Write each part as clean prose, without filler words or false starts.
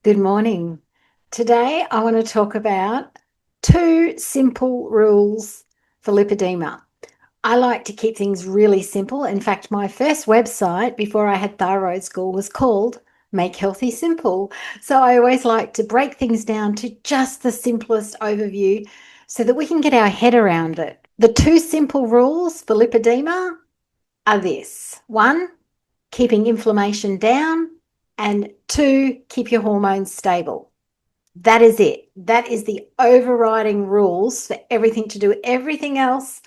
Good morning. Today, I want to talk about two simple rules for lipedema. I like to keep things really simple. In fact, my first website before I had thyroid school was called Make Healthy Simple. So I always like to break things down to just the simplest overview so that we can get our head around it. The two simple rules for lipedema are this: one, keeping inflammation down, and two, keep your hormones stable. That is it. That is the overriding rules for everything to do. Everything else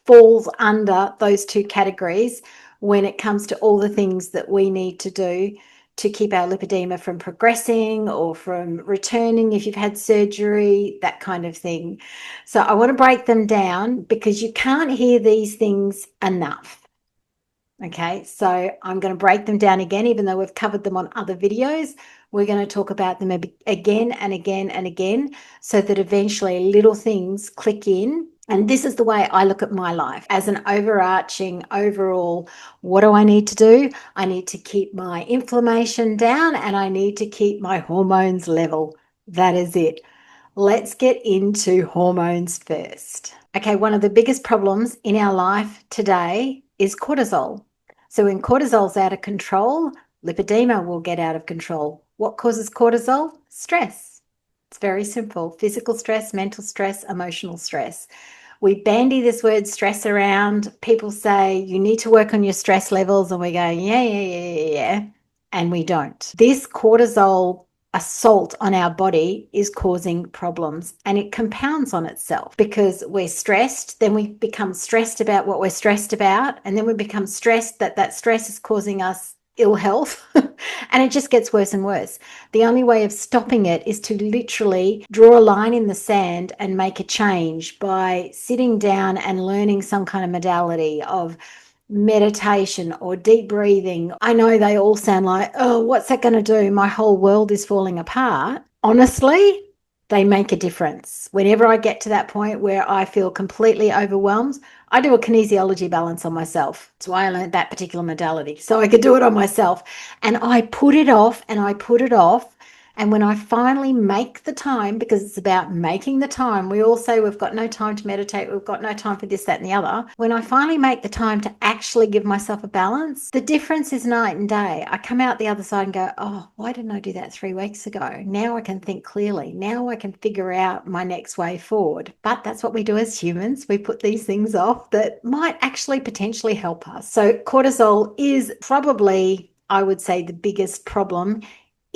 falls under those two categories when it comes to all the things that we need to do to keep our lipedema from progressing or from returning if you've had surgery, that kind of thing. So I want to break them down because you can't hear these things enough. Okay, so I'm going to break them down again, even though we've covered them on other videos. We're going to talk about them again and again and again so that eventually little things click in. And this is the way I look at my life as an overarching overall. What do I need to do? I need to keep my inflammation down and I need to keep my hormones level. That is it. Let's get into hormones first. Okay, one of the biggest problems in our life today is cortisol. So when cortisol's out of control, lipedema will get out of control. What causes cortisol? Stress. It's very simple. Physical stress, mental stress, emotional stress. We bandy this word stress around. People say you need to work on your stress levels, and we go, yeah. And we don't. This cortisol assault on our body is causing problems, and it compounds on itself because we're stressed. Then we become stressed about what we're stressed about, and then we become stressed that stress is causing us ill health. And it just gets worse and worse. The only way of stopping it is to literally draw a line in the sand and make a change by sitting down and learning some kind of modality of meditation or deep breathing. I know they all sound like, oh, what's that going to do? My whole world is falling apart. Honestly, they make a difference. Whenever I get to that point where I feel completely overwhelmed, I do a kinesiology balance on myself. That's why I learned that particular modality, so I could do it on myself. And I put it off and I put it off. And when I finally make the time, because it's about making the time, we all say we've got no time to meditate, we've got no time for this, that, and the other. When I finally make the time to actually give myself a balance, the difference is night and day. I come out the other side and go, oh, why didn't I do that 3 weeks ago? Now I can think clearly. Now I can figure out my next way forward. But that's what we do as humans. We put these things off that might actually potentially help us. So cortisol is probably, I would say, the biggest problem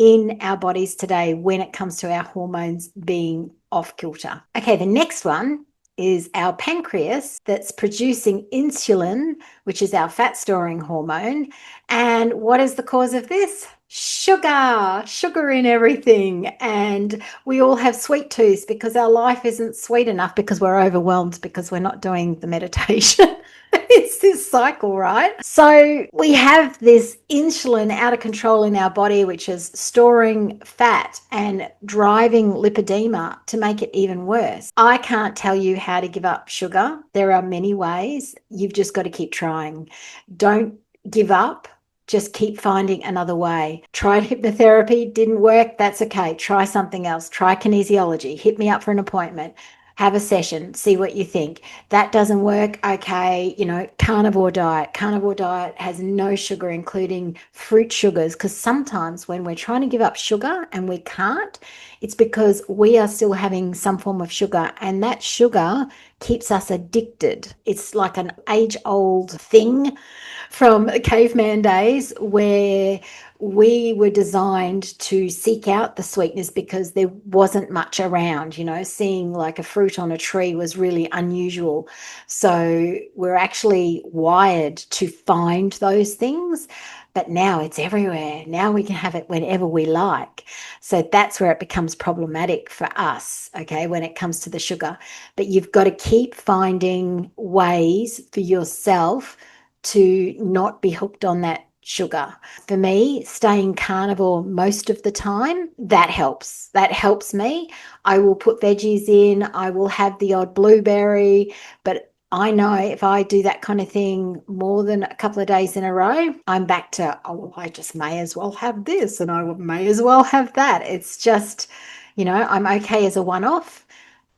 in our bodies today when it comes to our hormones being off kilter. Okay, the next one is our pancreas that's producing insulin, which is our fat storing hormone. And what is the cause of this? Sugar in everything. And we all have sweet tooth because our life isn't sweet enough because we're overwhelmed because we're not doing the meditation. It's this cycle, right? So we have this insulin out of control in our body, which is storing fat and driving lipedema to make it even worse. I can't tell you how to give up sugar. There are many ways. You've just got to keep trying. Don't give up. Just keep finding another way. Tried hypnotherapy, didn't work. That's okay. Try something else. Try kinesiology. Hit me up for an appointment. Have a session, see what you think. That doesn't work, okay, carnivore diet. Carnivore diet has no sugar, including fruit sugars, because sometimes when we're trying to give up sugar and we can't, it's because we are still having some form of sugar, and that sugar keeps us addicted. It's like an age-old thing from caveman days where we were designed to seek out the sweetness because there wasn't much around. Seeing like a fruit on a tree was really unusual. So we're actually wired to find those things, but now it's everywhere. Now we can have it whenever we like. So that's where it becomes problematic for us, okay, when it comes to the sugar. But you've got to keep finding ways for yourself to not be hooked on that sugar. For me, staying carnivore most of the time, that helps. That helps me. I will put veggies in. I will have the odd blueberry, but I know if I do that kind of thing more than a couple of days in a row, I'm back to, oh, well, I just may as well have this and I may as well have that. It's just, I'm okay as a one-off,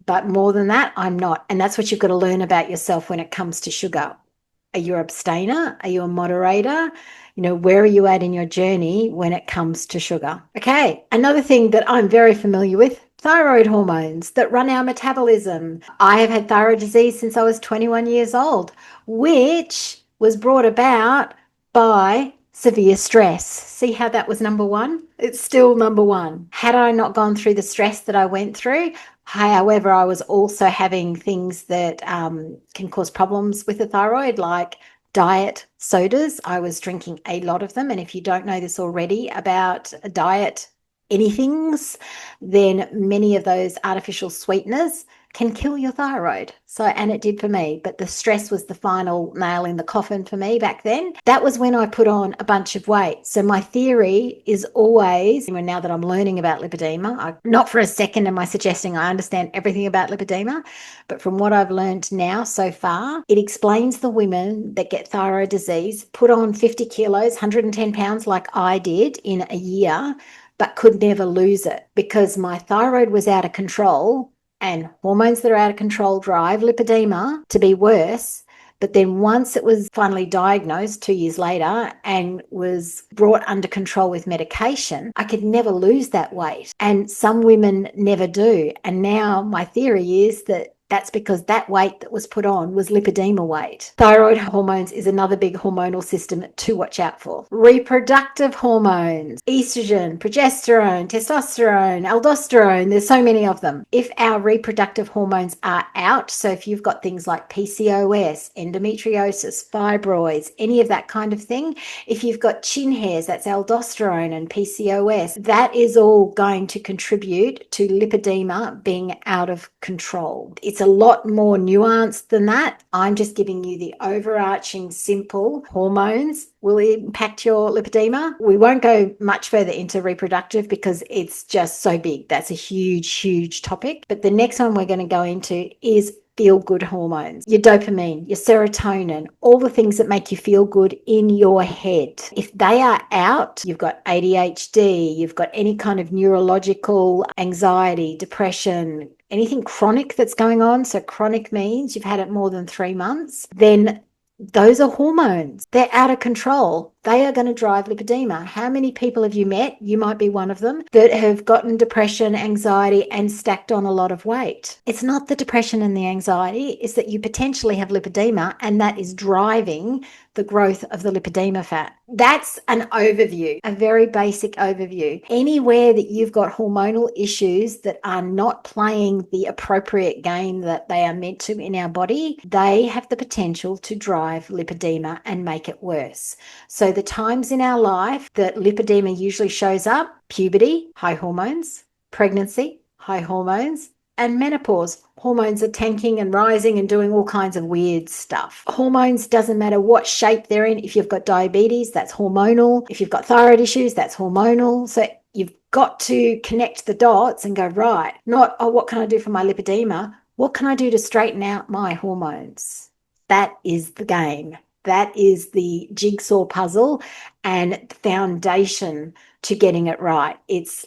but more than that, I'm not. And that's what you've got to learn about yourself when it comes to sugar. Are you an abstainer? Are you a moderator? Where are you at in your journey when it comes to sugar? Okay, another thing that I'm very familiar with, thyroid hormones that run our metabolism. I have had thyroid disease since I was 21 years old, which was brought about by severe stress. See how that was number one? It's still number one. Had I not gone through the stress that I went through, however, I was also having things that can cause problems with the thyroid, like diet sodas. I was drinking a lot of them. And if you don't know this already about diet anythings, then many of those artificial sweeteners can kill your thyroid. And it did for me, but the stress was the final nail in the coffin for me back then. That was when I put on a bunch of weight. So my theory is always, now that I'm learning about lipedema, not for a second am I suggesting I understand everything about lipedema, but from what I've learned now so far, it explains the women that get thyroid disease, put on 50 kilos, 110 pounds like I did in a year, but could never lose it because my thyroid was out of control. And hormones that are out of control drive lipedema to be worse. But then once it was finally diagnosed 2 years later and was brought under control with medication, I could never lose that weight. And some women never do. And now my theory is that that's because that weight that was put on was lipedema weight. Thyroid hormones is another big hormonal system to watch out for. Reproductive hormones, estrogen, progesterone, testosterone, aldosterone, there's so many of them. If our reproductive hormones are out, so if you've got things like PCOS, endometriosis, fibroids, any of that kind of thing, if you've got chin hairs, that's aldosterone and PCOS, that is all going to contribute to lipedema being out of control. It's a lot more nuanced than that. I'm just giving you the overarching simple hormones will impact your lipedema. We won't go much further into reproductive because it's just so big. That's a huge, huge topic. But the next one we're going to go into is feel-good hormones, your dopamine, your serotonin, all the things that make you feel good in your head. If they are out, you've got ADHD, you've got any kind of neurological anxiety, depression, anything chronic that's going on. So chronic means you've had it more than 3 months, then those are hormones. They're out of control. They are going to drive lipedema. How many people have you met? You might be one of them that have gotten depression, anxiety, and stacked on a lot of weight. It's not the depression and the anxiety, it's that you potentially have lipedema and that is driving the growth of the lipedema fat. That's an overview, a very basic overview. Anywhere that you've got hormonal issues that are not playing the appropriate game that they are meant to in our body, they have the potential to drive lipedema and make it worse. So the times in our life that lipedema usually shows up, puberty, high hormones, pregnancy, high hormones, and menopause. Hormones are tanking and rising and doing all kinds of weird stuff. Hormones, doesn't matter what shape they're in. If you've got diabetes, that's hormonal. If you've got thyroid issues, that's hormonal. So you've got to connect the dots and go, right, not, oh, what can I do for my lipedema? What can I do to straighten out my hormones? That is the game. That is the jigsaw puzzle and foundation to getting it right.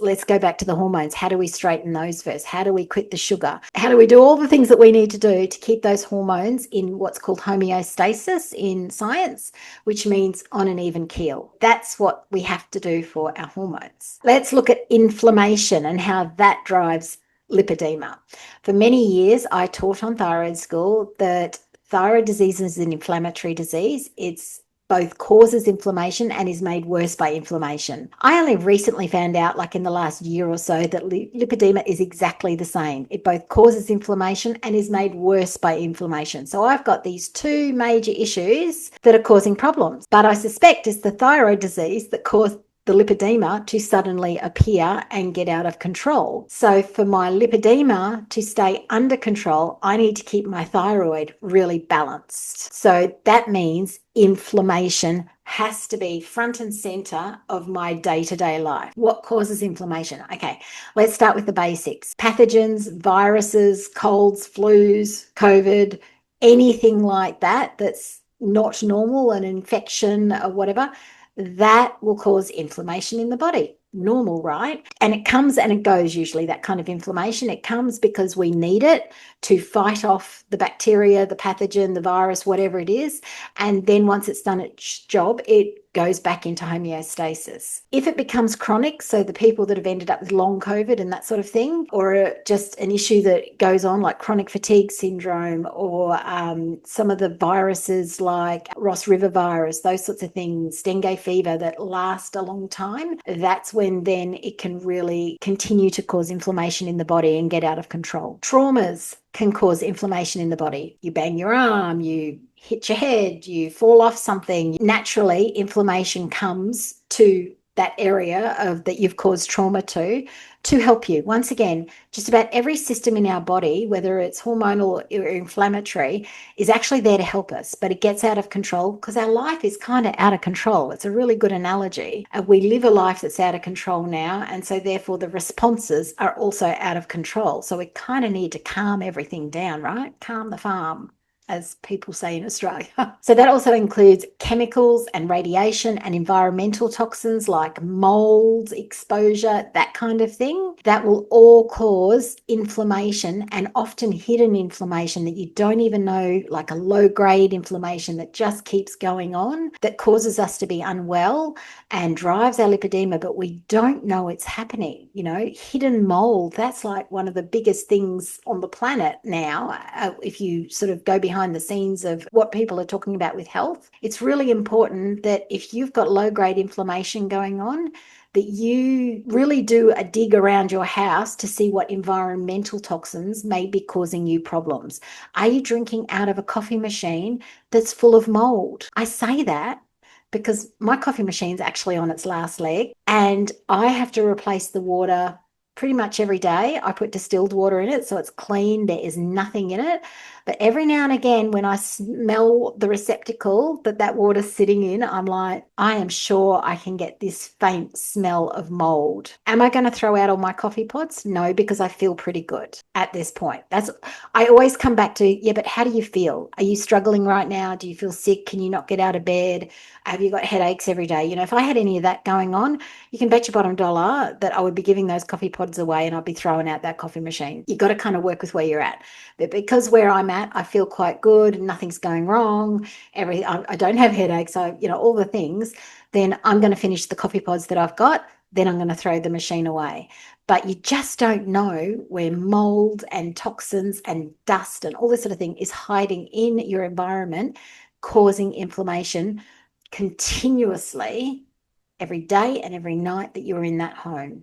Let's go back to the hormones. How do we straighten those first? How do we quit the sugar? How do we do all the things that we need to do to keep those hormones in what's called homeostasis in science, which means on an even keel? That's what we have to do for our hormones. Let's look at inflammation and how that drives lipedema. For many years, I taught on thyroid school that thyroid disease is an inflammatory disease. It's both causes inflammation and is made worse by inflammation. I only recently found out, like in the last year or so, that lipedema is exactly the same. It both causes inflammation and is made worse by inflammation. So I've got these two major issues that are causing problems. But I suspect it's the thyroid disease that caused the lipedema to suddenly appear and get out of control. So for my lipedema to stay under control, I need to keep my thyroid really balanced. So that means inflammation has to be front and center of my day-to-day life. What causes inflammation? Okay, let's start with the basics. Pathogens, viruses, colds, flus, COVID, anything like that that's not normal, an infection or whatever, that will cause inflammation in the body. Normal, right? And it comes and it goes usually, that kind of inflammation. It comes because we need it to fight off the bacteria, the pathogen, the virus, whatever it is. And then once it's done its job, it goes back into homeostasis. If it becomes chronic, so the people that have ended up with long COVID and that sort of thing, or just an issue that goes on like chronic fatigue syndrome, or some of the viruses like Ross River virus, those sorts of things, dengue fever that last a long time, that's when then it can really continue to cause inflammation in the body and get out of control. Traumas can cause inflammation in the body. You bang your arm, you hit your head, you fall off something. Naturally, inflammation comes to that area of that you've caused trauma to help you. Once again, just about every system in our body, whether it's hormonal or inflammatory, is actually there to help us, but it gets out of control because our life is kind of out of control. It's a really good analogy. We live a life that's out of control now, and so therefore the responses are also out of control. So we kind of need to calm everything down, right? Calm the farm, as people say in Australia. So that also includes chemicals and radiation and environmental toxins like mold exposure, that kind of thing. That will all cause inflammation, and often hidden inflammation that you don't even know, like a low-grade inflammation that just keeps going on, that causes us to be unwell and drives our lipedema, but we don't know it's happening. You know, hidden mold, that's like one of the biggest things on the planet now. If you sort of go behind the scenes of what people are talking about with health, it's really important that if you've got low-grade inflammation going on, that you really do a dig around your house to see what environmental toxins may be causing you problems. Are you drinking out of a coffee machine that's full of mold? I say that because my coffee machine's actually on its last leg and I have to replace the water pretty much every day. I put distilled water in it so it's clean, there is nothing in it. But every now and again, when I smell the receptacle that water's sitting in, I'm like, I am sure I can get this faint smell of mold. Am I going to throw out all my coffee pods? No, because I feel pretty good at this point. I always come back to, yeah, but how do you feel? Are you struggling right now? Do you feel sick? Can you not get out of bed? Have you got headaches every day? You know, if I had any of that going on, you can bet your bottom dollar that I would be giving those coffee pods away and I'd be throwing out that coffee machine. You've got to kind of work with where you're at. But because where I'm at, I feel quite good, nothing's going wrong, I don't have headaches, all the things, then I'm going to finish the coffee pods that I've got, then I'm going to throw the machine away. But you just don't know where mold and toxins and dust and all this sort of thing is hiding in your environment, causing inflammation continuously every day and every night that you're in that home.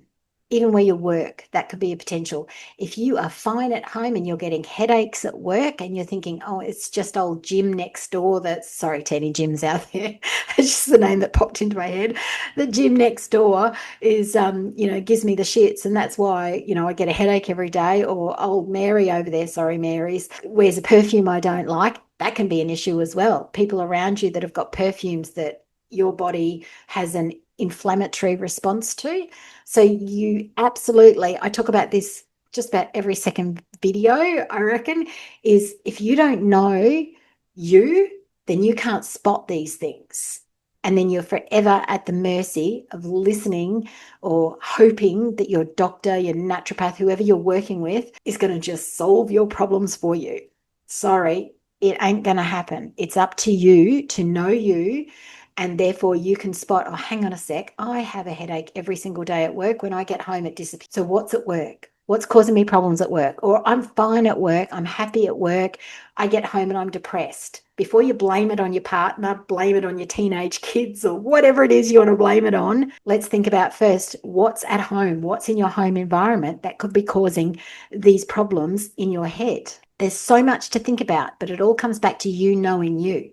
Even where you work, that could be a potential. If you are fine at home and you're getting headaches at work and you're thinking, oh, it's just old Jim next door sorry to any gyms out there, it's just the name that popped into my head. The gym next door is, gives me the shits, and that's why, I get a headache every day. Or old Mary over there, sorry, Mary's, wears a perfume I don't like. That can be an issue as well. People around you that have got perfumes that your body has an inflammatory response to. So you absolutely, I talk about this just about every second video, I reckon, is if you don't know you, then you can't spot these things. And then you're forever at the mercy of listening or hoping that your doctor, your naturopath, whoever you're working with is going to just solve your problems for you. Sorry, it ain't going to happen. It's up to you to know you. And therefore you can spot, oh, hang on a sec, I have a headache every single day at work. When I get home, it disappears. So what's at work? What's causing me problems at work? Or I'm fine at work, I'm happy at work, I get home and I'm depressed. Before you blame it on your partner, blame it on your teenage kids or whatever it is you want to blame it on, let's think about first what's at home, what's in your home environment that could be causing these problems in your head. There's so much to think about, but it all comes back to you knowing you.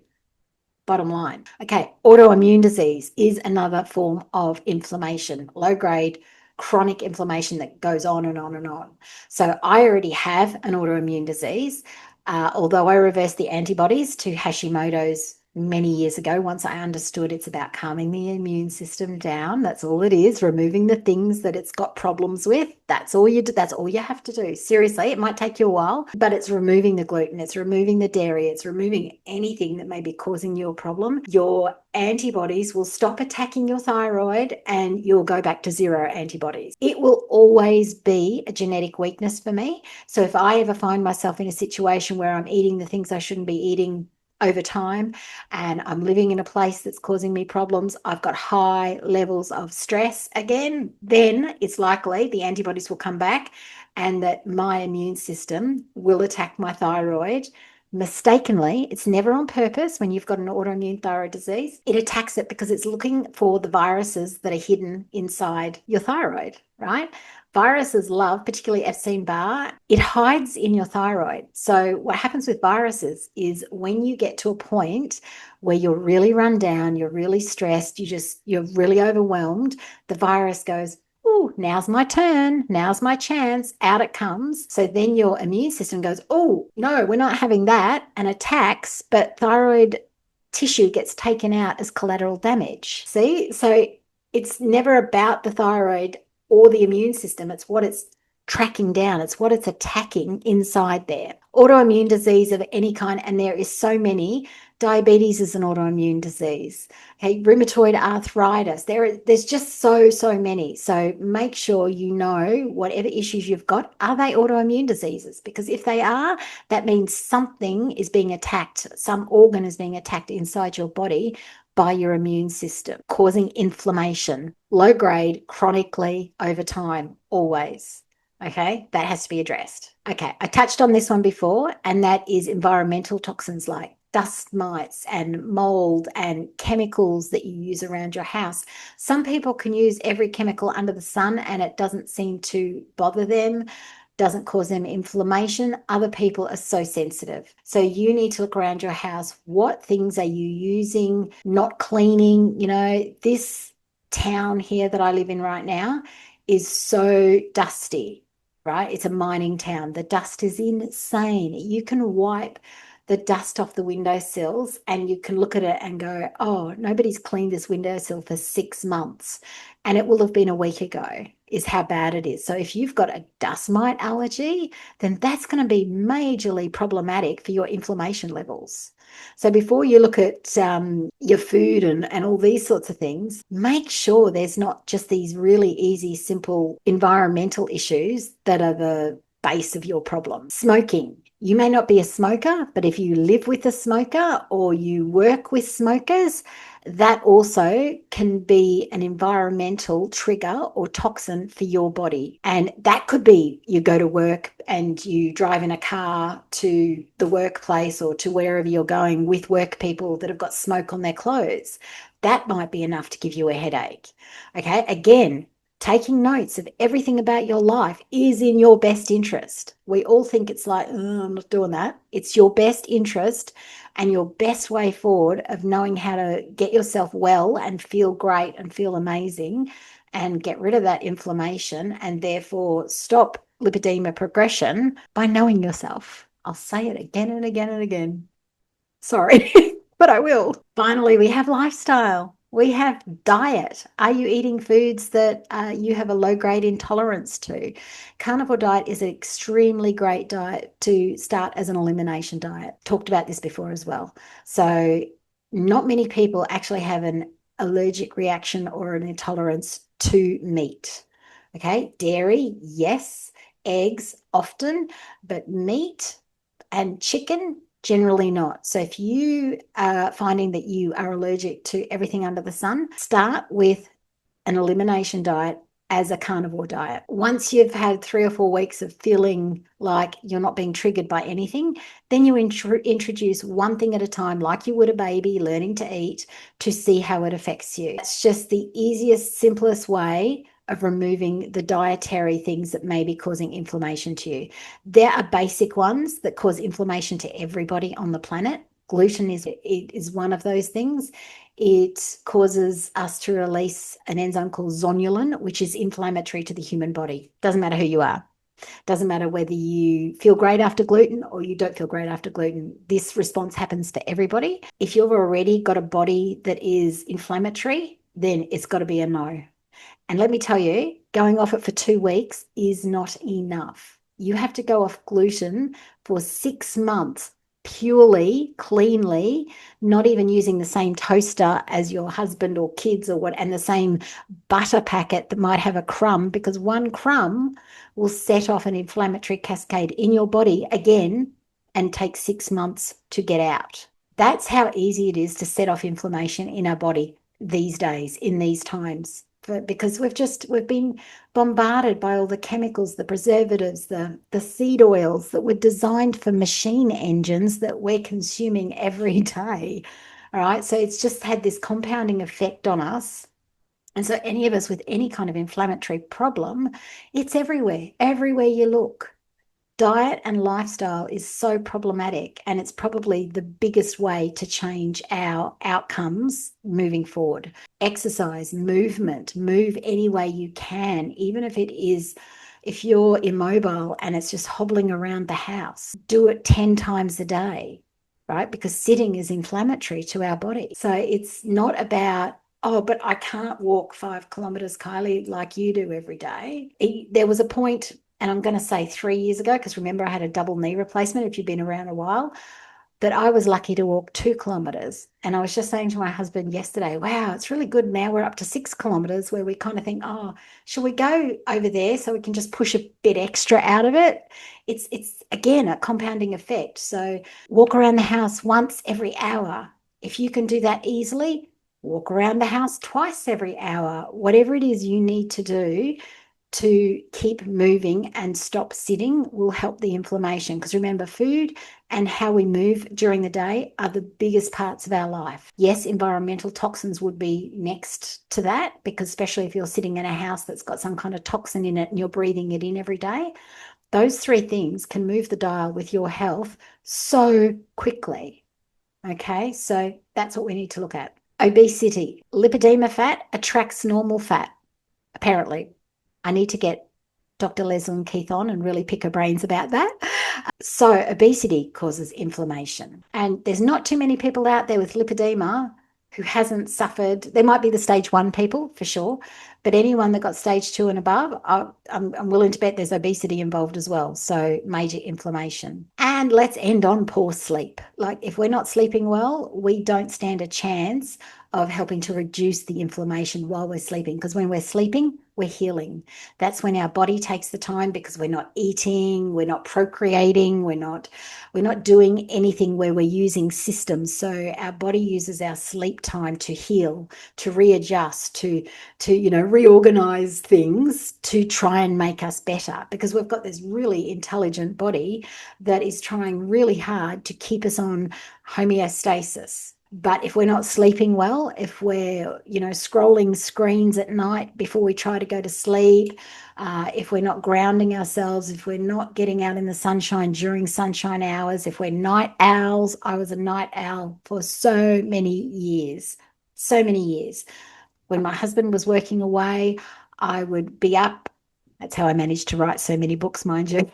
Bottom line. Okay, autoimmune disease is another form of inflammation, low-grade chronic inflammation that goes on and on and on. So I already have an autoimmune disease, although I reversed the antibodies to Hashimoto's many years ago, once I understood it's about calming the immune system down. That's all it is, removing the things that it's got problems with. That's all you do. That's all you have to do. Seriously, it might take you a while, but it's removing the gluten, it's removing the dairy, it's removing anything that may be causing you a problem. Your antibodies will stop attacking your thyroid and you'll go back to zero antibodies. It will always be a genetic weakness for me. So if I ever find myself in a situation where I'm eating the things I shouldn't be eating over time and I'm living in a place that's causing me problems, I've got high levels of stress again, then it's likely the antibodies will come back and that my immune system will attack my thyroid mistakenly. It's never on purpose. When you've got an autoimmune thyroid disease, it attacks it because it's looking for the viruses that are hidden inside your thyroid, right? Viruses love, particularly Epstein-Barr, it hides in your thyroid. So what happens with viruses is when you get to a point where you're really run down, you're really stressed, you're really overwhelmed, the virus goes, oh, now's my turn. Now's my chance. Out it comes. So then your immune system goes, oh, no, we're not having that, and attacks, but thyroid tissue gets taken out as collateral damage. See? So it's never about the thyroid or the immune system. It's what it's tracking down. It's what it's attacking inside there. Autoimmune disease of any kind, and there is so many. Diabetes is an autoimmune disease. Okay, rheumatoid arthritis. There's just so many. So make sure you know whatever issues you've got, are they autoimmune diseases? Because if they are, that means something is being attacked. Some organ is being attacked inside your body by your immune system, causing inflammation, low grade, chronically, over time, always. Okay, that has to be addressed. Okay, I touched on this one before, and that is environmental toxins like dust mites and mold and chemicals that you use around your house. Some people can use every chemical under the sun and it doesn't seem to bother them, doesn't cause them inflammation. Other people are so sensitive. So you need to look around your house. What things are you using, not cleaning? You know, this town here that I live in right now is so dusty, right? It's a mining town. The dust is insane. You can wipe the dust off the windowsills and you can look at it and go, oh, nobody's cleaned this windowsill for 6 months and it will have been a week ago, is how bad it is. So if you've got a dust mite allergy, then that's going to be majorly problematic for your inflammation levels. So before you look at your food and all these sorts of things, make sure there's not just these really easy, simple environmental issues that are the base of your problem. Smoking. You may not be a smoker, but if you live with a smoker or you work with smokers, that also can be an environmental trigger or toxin for your body. And that could be you go to work and you drive in a car to the workplace or to wherever you're going with work people that have got smoke on their clothes. That might be enough to give you a headache. Okay, again, taking notes of everything about your life is in your best interest. We all think it's like, oh, I'm not doing that. It's your best interest and your best way forward of knowing how to get yourself well and feel great and feel amazing and get rid of that inflammation and therefore stop lipedema progression by knowing yourself. I'll say it again and again and again. Sorry, but I will. Finally, we have lifestyle. We have diet. Are you eating foods that you have a low-grade intolerance to? Carnivore diet is an extremely great diet to start as an elimination diet. Talked about this before as well. So not many people actually have an allergic reaction or an intolerance to meat. Okay, dairy, yes. Eggs, often, but meat and chicken, generally not. So if you are finding that you are allergic to everything under the sun, start with an elimination diet as a carnivore diet. Once you've had 3 or 4 weeks of feeling like you're not being triggered by anything, then you introduce one thing at a time, like you would a baby learning to eat, to see how it affects you. It's just the easiest, simplest way of removing the dietary things that may be causing inflammation to you. There are basic ones that cause inflammation to everybody on the planet. Gluten is one of those things. It causes us to release an enzyme called zonulin, which is inflammatory to the human body. Doesn't matter who you are. Doesn't matter whether you feel great after gluten or you don't feel great after gluten. This response happens for everybody. If you've already got a body that is inflammatory, then it's got to be a no. And let me tell you, going off it for 2 weeks is not enough. You have to go off gluten for 6 months, purely, cleanly, not even using the same toaster as your husband or kids or what, and the same butter packet that might have a crumb, because one crumb will set off an inflammatory cascade in your body again and take 6 months to get out. That's how easy it is to set off inflammation in our body these days, in these times. Because we've been bombarded by all the chemicals, the preservatives, the seed oils that were designed for machine engines that we're consuming every day. All right. So it's just had this compounding effect on us. And so any of us with any kind of inflammatory problem, it's everywhere you look. Diet and lifestyle is so problematic, and it's probably the biggest way to change our outcomes moving forward. Exercise, movement, move any way you can, even if it is, if you're immobile and it's just hobbling around the house, do it 10 times a day, right? Because sitting is inflammatory to our body. So it's not about, oh, but I can't walk 5 kilometers, Kylie, like you do every day. There was a point, and I'm going to say 3 years ago, because remember I had a double knee replacement, if you've been around a while, that I was lucky to walk 2 kilometers. And I was just saying to my husband yesterday, wow, it's really good. Now we're up to 6 kilometers, where we kind of think, oh, shall we go over there so we can just push a bit extra out of it? It's again, a compounding effect. So walk around the house once every hour. If you can do that easily, walk around the house twice every hour. Whatever it is you need to do to keep moving and stop sitting will help the inflammation. Because remember, food and how we move during the day are the biggest parts of our life. Yes, environmental toxins would be next to that, because especially if you're sitting in a house that's got some kind of toxin in it and you're breathing it in every day, those 3 things can move the dial with your health so quickly. Okay, so that's what we need to look at. Obesity. Lipedema fat attracts normal fat, apparently. I need to get Dr. Leslyn Keith on and really pick her brains about that. So obesity causes inflammation. And there's not too many people out there with lipedema who hasn't suffered. There might be the stage 1 people for sure, but anyone that got stage 2 and above, I'm willing to bet there's obesity involved as well. So major inflammation. And let's end on poor sleep. Like, if we're not sleeping well, we don't stand a chance of helping to reduce the inflammation while we're sleeping. Because when we're sleeping, we're healing. That's when our body takes the time, because we're not eating, we're not procreating, we're not doing anything where we're using systems. So our body uses our sleep time to heal, to readjust, to reorganize things, to try and make us better, because we've got this really intelligent body that is trying really hard to keep us on homeostasis. But if we're not sleeping well, if we're, scrolling screens at night before we try to go to sleep, if we're not grounding ourselves, if we're not getting out in the sunshine during sunshine hours, if we're night owls. I was a night owl for so many years. When my husband was working away, I would be up. That's how I managed to write so many books, mind you.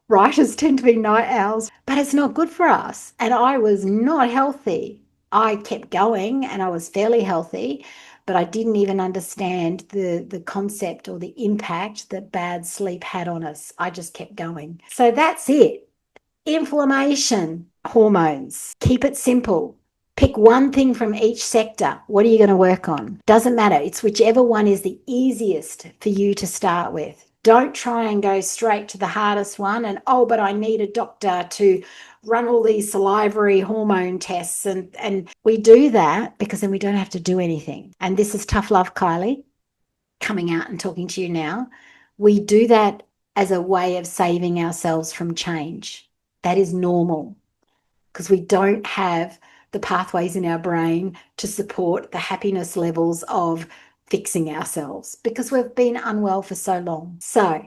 Writers tend to be night owls, but it's not good for us. And I was not healthy. I kept going and I was fairly healthy, but I didn't even understand the concept or the impact that bad sleep had on us. I just kept going. So that's it. Inflammation, hormones. Keep it simple. Pick one thing from each sector. What are you going to work on? Doesn't matter. It's whichever one is the easiest for you to start with. Don't try and go straight to the hardest one and, oh, but I need a doctor to run all these salivary hormone tests. And we do that because then we don't have to do anything. And this is tough love, Kylie, coming out and talking to you now. We do that as a way of saving ourselves from change. That is normal, because we don't have the pathways in our brain to support the happiness levels of fixing ourselves, because we've been unwell for so long. So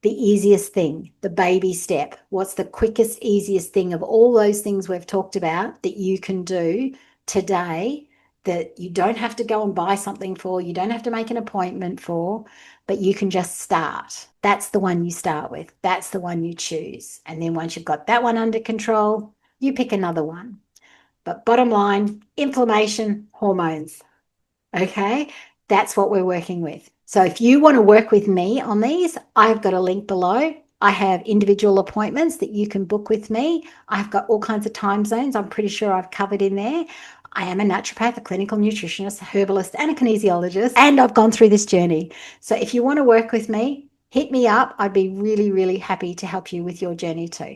the easiest thing, the baby step, what's the quickest, easiest thing of all those things we've talked about that you can do today, that you don't have to go and buy something for, you don't have to make an appointment for, but you can just start. That's the one you start with. That's the one you choose. And then once you've got that one under control, you pick another one. But bottom line, inflammation, hormones. Okay, that's what we're working with. So if you want to work with me on these, I've got a link below. I have individual appointments that you can book with me. I've got all kinds of time zones. I'm pretty sure I've covered in there. I am a naturopath, a clinical nutritionist, a herbalist, and a kinesiologist, and I've gone through this journey. So if you want to work with me, hit me up. I'd be really, really happy to help you with your journey too.